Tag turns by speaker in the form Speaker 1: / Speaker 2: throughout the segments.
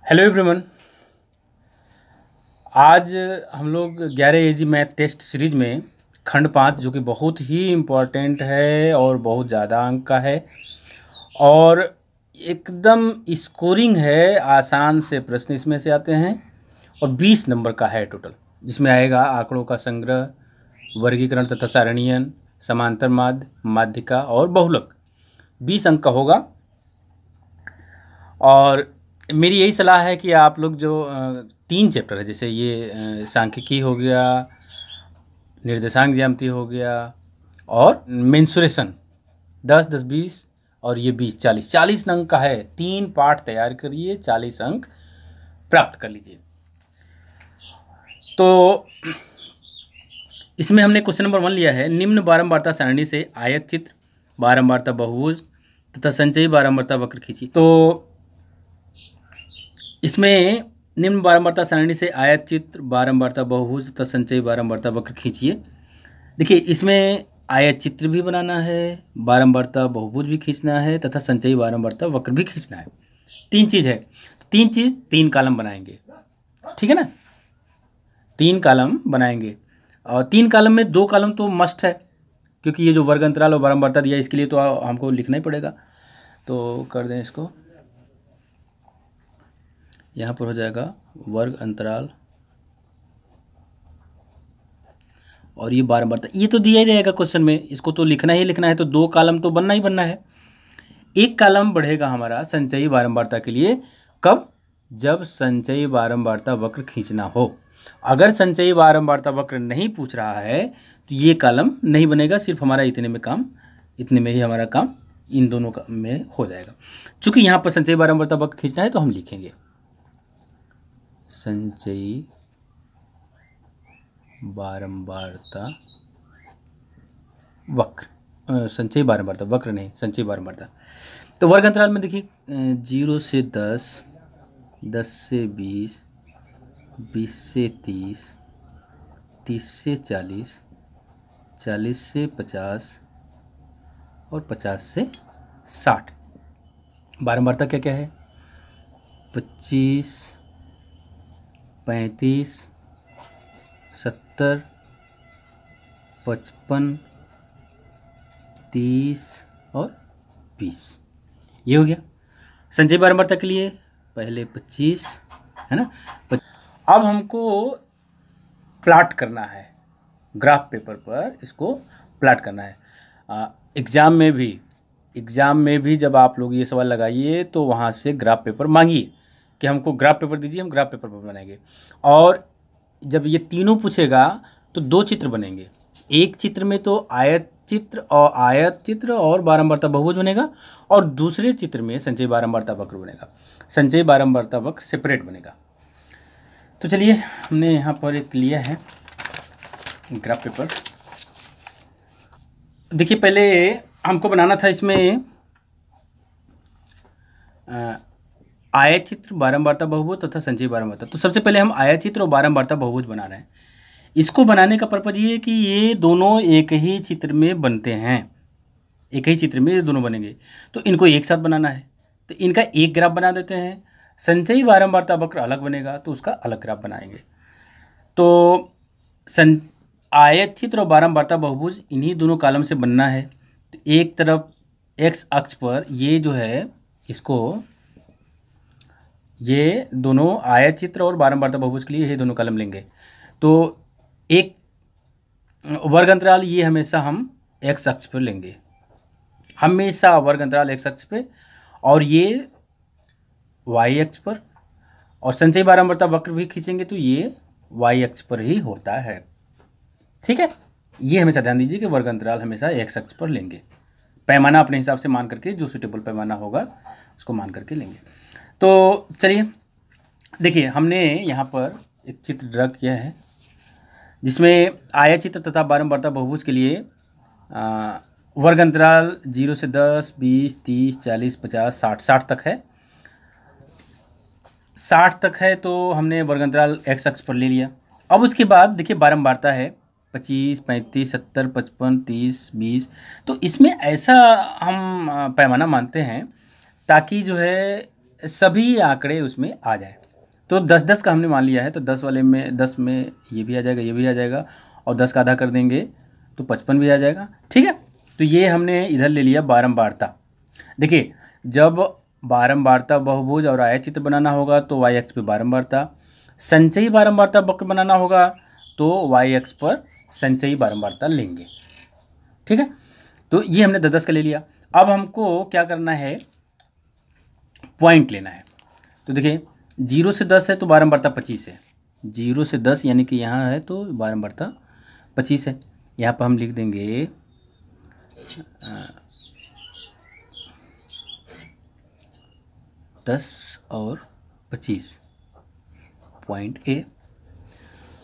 Speaker 1: Hello everyone. आज हम लोग 11 AG मैथ टेस्ट सीरीज में खंड 5 जो कि बहुत ही इम्पोर्टेंट है और बहुत ज़्यादा अंक का है और एकदम स्कोरिंग है। आसान से प्रश्न इसमें से आते हैं और 20 नंबर का है टोटल, जिसमें आएगा आंकड़ों का संग्रह, वर्गीकरण तथा सारणीयन, समांतर माध्य, माध्यिका और बहुलक। 20 अंक का होगा और मेरी यही सलाह है कि आप लोग जो 3 चैप्टर है, जैसे ये सांख्यिकी हो गया, निर्देशांक ज्यामिति हो गया और मेंसुरेशन, 10 10 20 और ये 20 40 40 अंक का है। 3 पाठ तैयार करिए, 40 अंक प्राप्त कर लीजिए। तो इसमें हमने क्वेश्चन नंबर 1 लिया है, निम्न बारंबारता सारणी से आयत चित्र, बारंबारता बहुभुज तथा संचयी बारंबारता वक्र खींची। तो इसमें निम्न बारंबारता सारणी से आयत चित्र, बारंबारता बहुभुज तथा संचयी बारंबारता वक्र खींचिए। देखिए, इसमें आयत चित्र भी बनाना है, बारंबारता बहुभुज भी खींचना है तथा संचयी बारंबारता वक्र भी खींचना है। 3 चीज़ है, 3 चीज़ 3 कॉलम बनाएंगे, ठीक है ना। 3 कॉलम बनाएंगे और 3 कॉलम में 2 कॉलम तो मस्ट है, क्योंकि ये जो वर्ग अंतराल और बारंबारता दिया है इसके लिए तो हमको लिखना ही पड़ेगा। तो कर दें इसको, यहाँ पर हो जाएगा वर्ग अंतराल और ये बारंबारता। ये तो दिया ही रहेगा क्वेश्चन में, इसको तो लिखना ही लिखना है, तो 2 कॉलम तो बनना ही बनना है। 1 कॉलम बढ़ेगा हमारा संचयी बारंबारता के लिए। कब? जब संचयी बारंबारता वक्र खींचना हो। अगर संचयी बारंबारता वक्र नहीं पूछ रहा है तो ये कॉलम नहीं बनेगा, सिर्फ हमारा इतने में ही हमारा काम इन दोनों में हो जाएगा। चूँकि यहाँ पर संचयी बारंबारता वक्र खींचना है तो हम लिखेंगे संचयी बारंबारता वक्र, संचयी बारंबारता वक्र नहीं, संचयी बारंबारता। तो वर्ग अंतराल में देखिए 0 से 10, 10 से 20, 20 से 30, 30 से 40, 40 से 50 और 50 से 60। बारंबारता क्या क्या है? 25, 35, 70, 55, 30 और 20। ये हो गया संचयी बारंबारता के लिए। पहले 25 है ना। अब हमको प्लाट करना है, ग्राफ पेपर पर इसको प्लाट करना है। एग्ज़ाम में भी जब आप लोग ये सवाल लगाइए तो वहाँ से ग्राफ पेपर मांगिए कि हमको ग्राफ पेपर दीजिए, हम ग्राफ पेपर पर बनाएंगे। और जब ये तीनों पूछेगा तो 2 चित्र बनेंगे। एक चित्र में तो आयत चित्र और बारंबारता बहुभुज बनेगा और दूसरे चित्र में संचयी बारंबारता वक्र बनेगा। संचयी बारंबारता वक्र सेपरेट बनेगा। तो चलिए, हमने यहाँ पर एक लिया है ग्राफ पेपर। देखिए, पहले हमको बनाना था इसमें आयत चित्र, बारंबारता बहुभुज तथा संचयी बारंबारता। तो सबसे पहले हम आयत चित्र और बारंबारता बहुभुज बना रहे हैं। इसको बनाने का पर्पज़ ये है कि ये दोनों एक ही चित्र में बनते हैं, एक ही चित्र में ये दोनों बनेंगे, तो इनको एक साथ बनाना है। तो इनका एक ग्राफ बना देते हैं। संचयी बारंबारता वक्र अलग बनेगा तो उसका अलग ग्राफ बनाएंगे। तो आयत चित्र और बारंबारता बहुभुज इन्हीं दोनों कॉलम से बनना है। तो एक तरफ एक्स अक्ष पर ये जो है, इसको ये दोनों आयत चित्र और बारंबारता बहुभुज के लिए ये दोनों कॉलम लेंगे। तो एक वर्ग अंतराल ये हमेशा हम एक्स अक्ष पर लेंगे, हमेशा वर्ग अंतराल एक्स अक्ष पे, और ये वाई अक्ष पर। और संचयी बारंबारता वक्र भी खींचेंगे तो ये वाई अक्ष पर ही होता है, ठीक है। ये हमेशा ध्यान दीजिए कि वर्ग अंतराल हमेशा एक्स अक्ष पर लेंगे। पैमाना अपने हिसाब से मान करके, जो सूटेबल पैमाना होगा उसको मान करके लेंगे। तो चलिए देखिए, हमने यहाँ पर एक चित्र ड्रा किया है जिसमें आयत चित्र तथा बारंबारता बहुभुज के लिए वर्ग अंतराल 0 से 10, 20, 30, 40, 50, 60, 60 तक है। 60 तक है तो हमने वर्ग अंतराल एक्स अक्ष पर ले लिया। अब उसके बाद देखिए बारंबारता है 25, 35, 70, 55, 30, 20। तो इसमें ऐसा हम पैमाना मानते हैं ताकि जो है सभी आंकड़े उसमें आ जाए। तो 10-10 का हमने मान लिया है, तो 10 वाले में 10 में ये भी आ जाएगा, ये भी आ जाएगा, और 10 का आधा कर देंगे तो 55 भी आ जाएगा। ठीक है, तो ये हमने इधर ले लिया बारंबारता। देखिए, जब बारंबारता बहुभुज और आयत चित्र बनाना होगा तो वाई अक्ष पे बारंबारता, संचयी बारंबारता वक्र बनाना होगा तो वाई अक्ष पर संचयी बारंबारता लेंगे। ठीक है, तो ये हमने 10-10 का ले लिया। अब हमको क्या करना है, पॉइंट लेना है। तो देखिए 0 से 10 है तो बारंबारता 25 है, 0 से 10 यानी कि यहाँ है तो बारंबारता 25 है। यहाँ पर हम लिख देंगे 10 और 25 पॉइंट ए।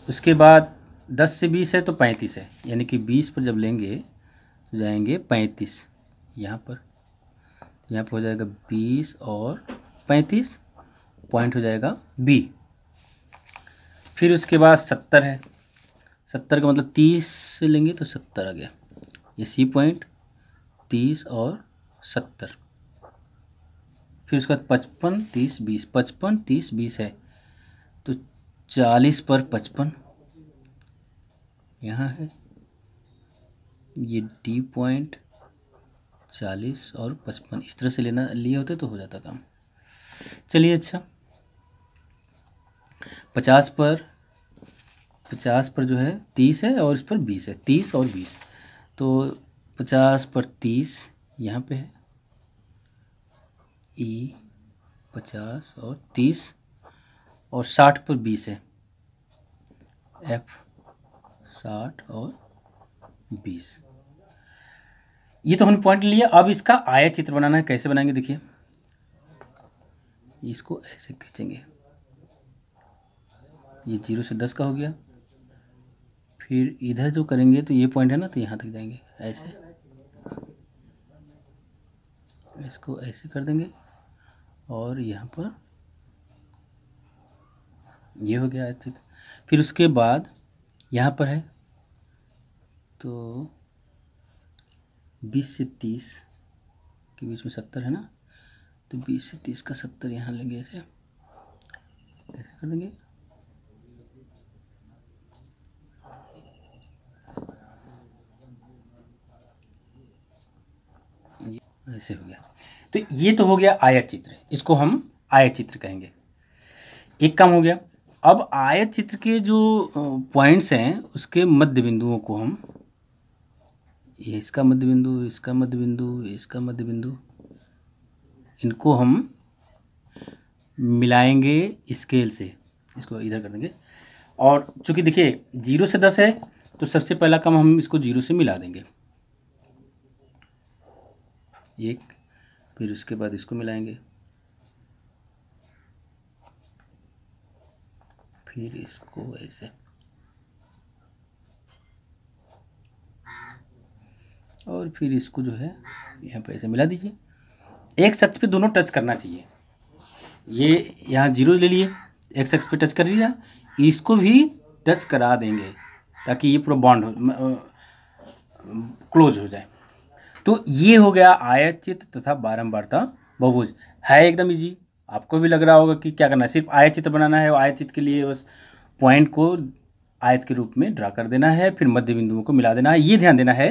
Speaker 1: उसके बाद 10 से 20 है तो 35 है, यानी कि 20 पर जब लेंगे तो जाएंगे 35 यहाँ पर हो जाएगा 20 और 35, पॉइंट हो जाएगा बी। फिर उसके बाद 70 है, 70 का मतलब 30 से लेंगे तो 70 आ गया, ये सी पॉइंट, 30 और 70। फिर उसके बाद 55, 30, 20, 55, 30, 20 है तो 40 पर 55 यहाँ है, ये डी पॉइंट, 40 और 55 इस तरह से लेना लिए होते तो हो जाता काम। चलिए अच्छा, 50 पर जो है 30 है और इस पर 20 है, 30 और 20, तो 50 पर 30 यहाँ पे है, ई 50 और 30, और 60 पर 20 है, एफ 60 और 20। ये तो हमने पॉइंट लिया। अब इसका आयत चित्र बनाना है, कैसे बनाएंगे देखिए, इसको ऐसे खींचेंगे, ये 0 से 10 का हो गया, फिर इधर जो करेंगे तो ये पॉइंट है ना, तो यहाँ तक जाएंगे ऐसे, इसको ऐसे कर देंगे, और यहाँ पर ये हो गया आयत चित्र। फिर उसके बाद यहाँ पर है तो 20 से 30 के बीच में 70 है ना, तो 20 से 30 का 70 यहाँ लेंगे, ऐसे कर देंगे, ऐसे हो गया। तो ये तो हो गया आयत चित्र, इसको हम आयत चित्र कहेंगे। एक काम हो गया। अब आयत चित्र के जो पॉइंट्स हैं उसके मध्य बिंदुओं को हम, ये इसका मध्य बिंदु, इसका मध्य बिंदु, इसका मध्य बिंदु, इनको हम मिलाएंगे स्केल से, इसको इधर कर देंगे। और चूंकि देखिए 0 से 10 है तो सबसे पहला काम हम इसको 0 से मिला देंगे, एक, फिर उसके बाद इसको मिलाएंगे, फिर इसको ऐसे, और फिर इसको जो है यहाँ पे ऐसे मिला दीजिए। एक अक्ष पे दोनों टच करना चाहिए, ये यहाँ 0 ले लिए, एक अक्ष पे टच कर लिया, इसको भी टच करा देंगे ताकि ये पूरा बॉन्ड हो, क्लोज हो जाए। तो ये हो गया आयत चित्र तथा बारंबारता बहुभुज। है एकदम इजी, आपको भी लग रहा होगा कि क्या करना है, सिर्फ आयत चित्र बनाना है, और आयत चित्र के लिए बस पॉइंट को आयत के रूप में ड्रा कर देना है, फिर मध्य बिंदुओं को मिला देना है। ये ध्यान देना है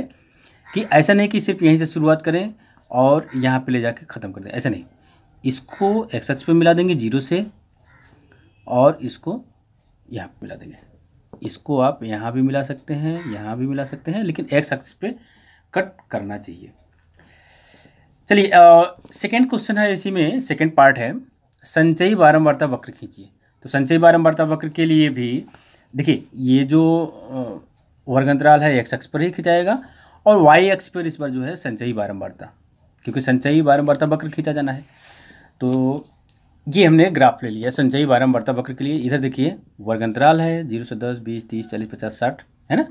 Speaker 1: कि ऐसा नहीं कि सिर्फ यहीं से शुरुआत करें और यहाँ पे ले जाके ख़त्म कर दें, ऐसा नहीं, इसको एक्स अक्ष पे मिला देंगे 0 से, और इसको यहाँ पे मिला देंगे। इसको आप यहाँ भी मिला सकते हैं, यहाँ भी मिला सकते हैं, लेकिन एक्स अक्ष पे कट करना चाहिए। चलिए सेकेंड क्वेश्चन है, इसी में सेकेंड पार्ट है, संचयी बारंबारता वक्र खींचिए। तो संचयी बारंबारता वक्र के लिए भी देखिए, ये जो वर्ग अंतराल है एक्स अक्ष पर ही खिंचाएगा, और वाई अक्ष पर इस बार जो है संचयी बारंबारता, क्योंकि संचयी बारंबारता वक्र खींचा जाना है। तो ये हमने ग्राफ ले लिया संचयी बारंबारता वक्र के लिए। इधर देखिए वर्ग अंतराल है 0 से 10, 20, 30, 40, 50, 60 है ना,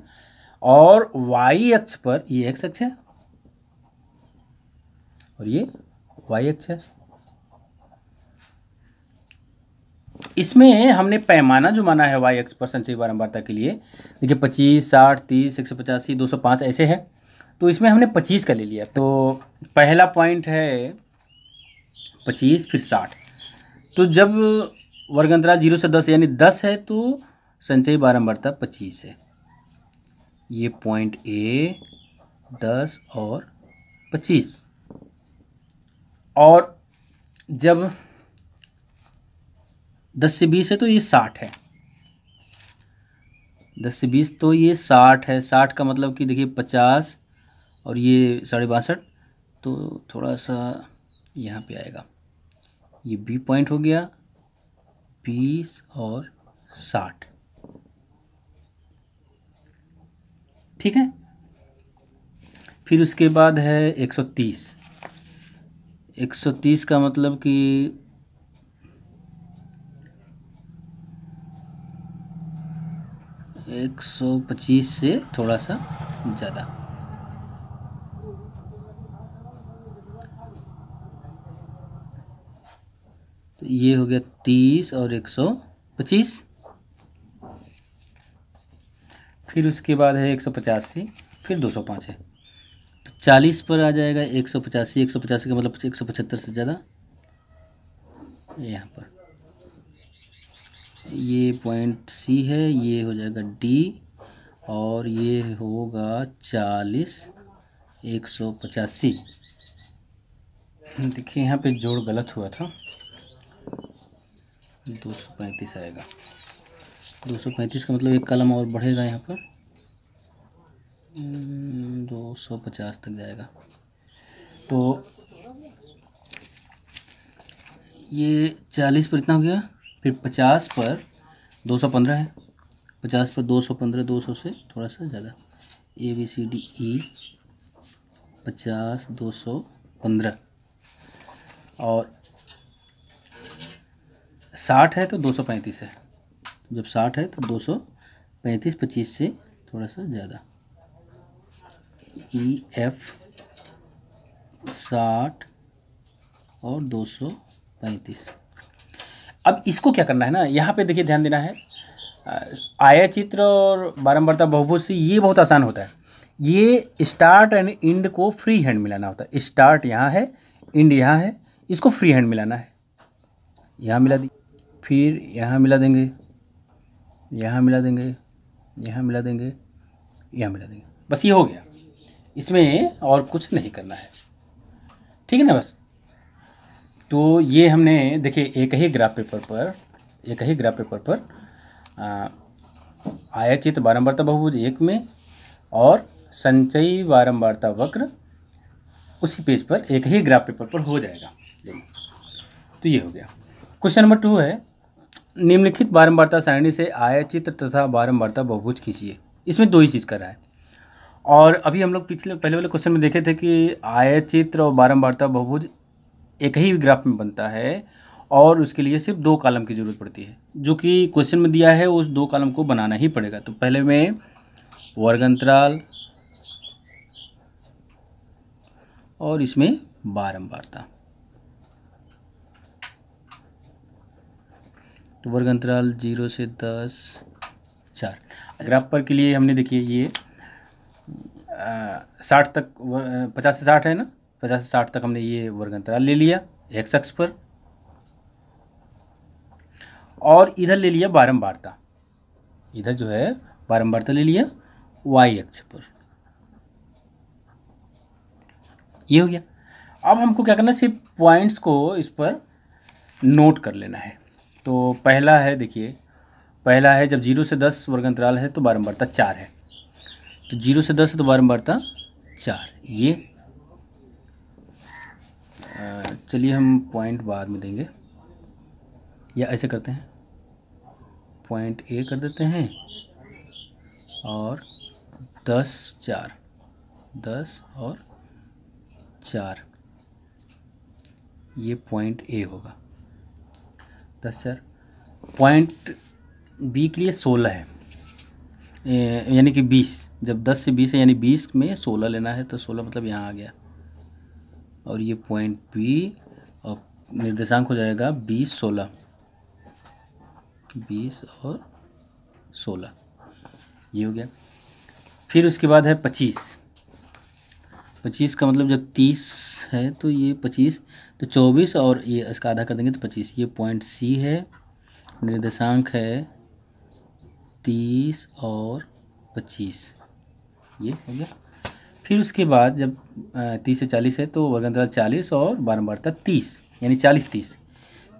Speaker 1: और वाई अक्ष पर ये एक्स अक्ष है और ये वाई अक्ष है। इसमें हमने पैमाना जो माना है वाई अक्ष पर संचयी बारंबारता के लिए, देखिए 25, 60, 30, 185, 205 ऐसे है, तो इसमें हमने 25 का ले लिया। तो पहला पॉइंट है 25, फिर 60, तो जब वर्ग अंतराल 0 से 10 यानी 10 है तो संचयी बारंबारता 25 है। ये पॉइंट ए 10 और 25। और जब 10 से 20 है तो ये 60 है। 10 से 20 तो ये 60 है। 60 का मतलब कि देखिए 50 और ये 62.5, तो थोड़ा सा यहाँ पे आएगा। ये बी पॉइंट हो गया 20 और 60, ठीक है। फिर उसके बाद है 130। 130 का मतलब कि 125 से थोड़ा सा ज़्यादा। तो ये हो गया 30 और 125। फिर उसके बाद है 185, फिर 205 है। तो 40 पर आ जाएगा 185। 185 का मतलब 175 से ज़्यादा। यहाँ पर ये पॉइंट सी है, ये हो जाएगा डी, और ये होगा 40 185। देखिए यहाँ पे जोड़ गलत हुआ था, 235 आएगा। 235 का मतलब एक कलम और बढ़ेगा यहाँ पर, 250 तक जाएगा। तो ये 40 पर इतना हो गया। फिर 50 पर 215 है। 50 पर 215, 200 से थोड़ा सा ज़्यादा। A B C D E 50 215। और 60 है तो 235 है। जब 60 है तो 235, 25 से थोड़ा सा ज़्यादा। ई एफ 60 और 235। अब इसको क्या करना है ना, यहाँ पे देखिए ध्यान देना है। आयचित्र और बारंबारता बहुभुज से ये बहुत आसान होता है। ये स्टार्ट एंड एंड को फ्री हैंड मिलाना होता है। स्टार्ट यहाँ है, एंड यहाँ है, इसको फ्री हैंड मिलाना है। यहाँ मिला दी, फिर यहाँ मिला देंगे, यहाँ मिला देंगे, यहाँ मिला देंगे, यहाँ मिला देंगे, बस ये हो गया। इसमें और कुछ नहीं करना है, ठीक है ना। बस तो ये हमने देखिए एक ही ग्राफ पेपर पर आयचित्र बारंबारता बहुभुज 1 में और संचयी बारंबारता वक्र उसी पेज पर एक ही ग्राफ पेपर पर हो जाएगा। तो ये हो गया। क्वेश्चन नंबर 2 है, निम्नलिखित बारंबारता सारणी से आयचित्र तथा बारंबारता बहुभुज खींचिए। इसमें दो ही चीज़ कर रहा है। और अभी हम लोग पहले वाले क्वेश्चन में देखे थे कि आयचित्र और बारंबारता बहुभुज एक ही ग्राफ में बनता है और उसके लिए सिर्फ 2 कॉलम की ज़रूरत पड़ती है। जो कि क्वेश्चन में दिया है उस 2 कॉलम को बनाना ही पड़ेगा। तो पहले में वर्ग अंतराल और इसमें बारंबारता। तो वर्ग अंतराल 0 से 10 4। ग्राफ पर के लिए हमने देखिए ये 60 तक 50 से 60 है ना, 50 से 60 तक हमने ये वर्ग अंतराल ले लिया एक्स अक्ष पर, और इधर ले लिया बारंबारता। इधर जो है बारंबारता ले लिया वाई अक्ष पर। ये हो गया। अब हमको क्या करना है, सिर्फ पॉइंट्स को इस पर नोट कर लेना है। तो पहला है, देखिए पहला है जब 0 से 10 वर्ग अंतराल है तो बारंबारता 4 है। तो 0 से 10 है तो बारंबारता 4। ये चलिए हम पॉइंट बाद में देंगे, या ऐसे करते हैं, पॉइंट ए कर देते हैं और 10 4, 10 और 4, ये पॉइंट ए होगा। 10 4। पॉइंट बी के लिए 16 है, यानी कि 20। जब 10 से 20 है यानी 20 में 16 लेना है, तो 16 मतलब यहाँ आ गया। और ये पॉइंट बी और निर्देशांक हो जाएगा 20 16, 20 और 16, ये हो गया। फिर उसके बाद है 25। 25 का मतलब जब 30 है तो ये 25, तो 24 और ये इसका आधा कर देंगे तो 25। ये पॉइंट सी है, निर्देशांक है 30 और 25, ये हो गया। फिर उसके बाद जब 30 से 40 है तो वर्गांतराल 40 और बारंबारता 30, यानी 40 30।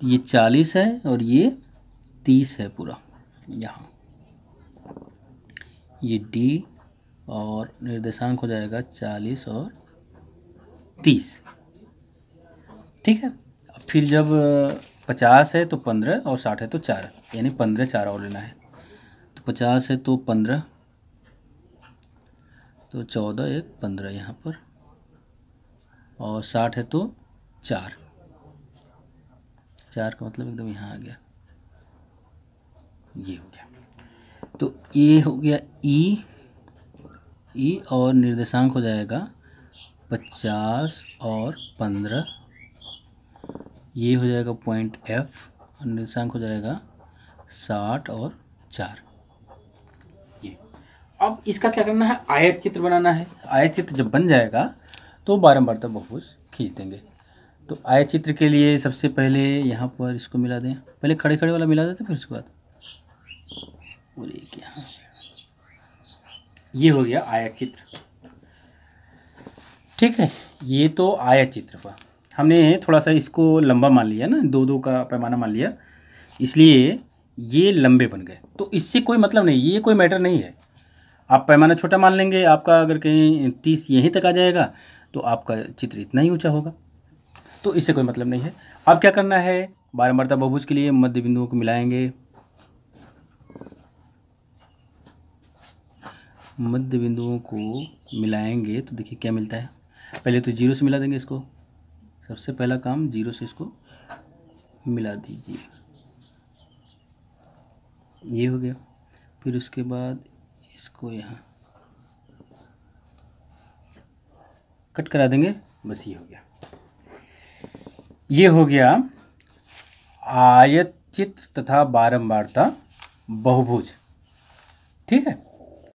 Speaker 1: ये 40 है और ये 30 है पूरा यहाँ। ये डी और निर्देशांक हो जाएगा 40 और 30, ठीक है। फिर जब 50 है तो 15 और 60 है तो 4, यानी 15 4 और लेना है। तो 50 है तो 15, तो 14 1 15 यहाँ पर, और 60 है तो 4 का मतलब एकदम यहाँ आ गया, ये हो गया। तो ये हो गया ई और निर्देशांक हो जाएगा 50 और 15, ये हो जाएगा पॉइंट एफ और निर्देशांक हो जाएगा 60 और 4। ये अब इसका क्या करना है, आयत चित्र बनाना है। आयत चित्र जब बन जाएगा तो बारंबारता बहुभुज खींच देंगे। तो आयत चित्र के लिए सबसे पहले यहाँ पर इसको मिला दें, पहले खड़े खड़े वाला मिला देते, फिर उसके बाद और एक यहाँ, ये हो गया आयत चित्र, ठीक है। ये तो आयत चित्र पर हमने थोड़ा सा इसको लंबा मान लिया ना, 2 का पैमाना मान लिया, इसलिए ये लंबे बन गए। तो इससे कोई मतलब नहीं, ये कोई मैटर नहीं है। आप पैमाना छोटा मान लेंगे, आपका अगर कहीं 30 यहीं तक आ जाएगा तो आपका चित्र इतना ही ऊंचा होगा, तो इससे कोई मतलब नहीं है। अब क्या करना है, बारंबारता बहुभुज के लिए मध्य बिंदुओं को मिलाएंगे। मध्य बिंदुओं को मिलाएंगे तो देखिए क्या मिलता है। पहले तो 0 से मिला देंगे इसको, सबसे पहला काम 0 से इसको मिला दीजिए, ये हो गया। फिर उसके बाद इसको यहाँ कट करा देंगे, बस ये हो गया। ये हो गया आयत चित्र तथा बारंबारता बहुभुज, ठीक है।